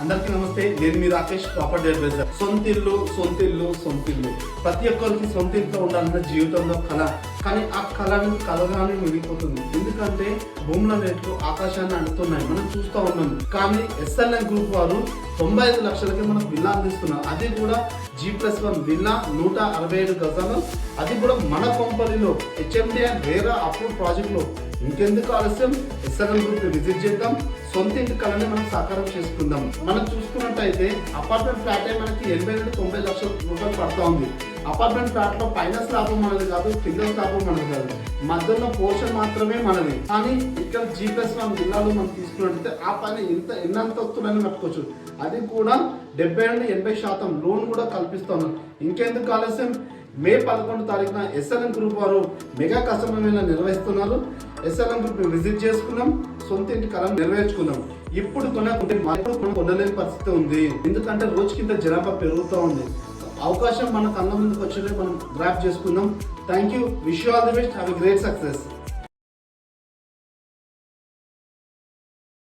అందరికీ నమస్తే. నేను మీ రాకేష్, ప్రాపర్టీ అడ్వైజర్. సొంతిల్లు సొంతిల్లు సొంతిల్లు ప్రతి ఒక్కరికి సొంత ఇంట్లో ఉండాలన్న జీవితంలో కళ. కానీ ఆ కళను కలగానే మిగిలిపోతుంది. ఎందుకంటే భూముల రేట్లు ఆకాశాన్ని అంటున్నాయి, మనం చూస్తూ ఉన్నాం. కానీ ఎస్ఎల్ఎన్ గ్రూప్ వారు 95 లక్షలకి మనకు విల్లా అందిస్తున్నారు. అది కూడా G+1 విల్లా 165 గజాలు, అది కూడా మన కంపెనీలో HMD అండ్ వేరే అప్రూవ్ ప్రాజెక్ట్ లో. ఇంకెందుకు ఆలస్యం, ఎస్ఎల్ఎన్ గ్రూప్ విజిట్ చేద్దాం, సొంత ఇంటి కళని మనం సాకారం చేసుకుందాం. మనం చూసుకున్నట్టయితే అపార్ట్మెంట్ ఫ్లాట్ మనకి 80 నుండి 90 లక్షల రూపాయలు పడుతూ ఉంది. అపార్ట్మెంట్ ఫ్లాట్ లో పైన స్లాబ్ మనది కాదు, కింద స్లాబ్ మనది కాదు, మధ్యలో పోర్షన్ మాత్రమే మనది. కానీ ఇక్కడ G+1 విల్లాలు మనం తీసుకున్నట్టయితే ఆ పైన ఎన్ని అంతస్తులని కట్టుకోవచ్చు. అది కూడా 70 నుండి 80% లోన్ కూడా కల్పిస్తాను. ఇంకెందుకు ఆలస్యం, మే 11 తారీఖున ఎస్ఎల్ఎన్ గ్రూప్ వారు మెగా కస్టమర్ మేళా నిర్వహిస్తున్నారు. ఎస్ఎల్ఎన్ గ్రూప్ విజిట్ చేసుకున్నాం, సొంత ఇంటి కళను నెరవేర్చుకున్నాం. ఇప్పుడు కొనలేని పరిస్థితి ఉంది. ఎందుకంటే రోజుకింత జనాభా పెరుగుతూ ఉంది. అవకాశం మన కళ్ళ ముందుకు వచ్చేది మనం గ్రాప్ చేసుకుందాం. Thank you, wish you all the best, have a great success.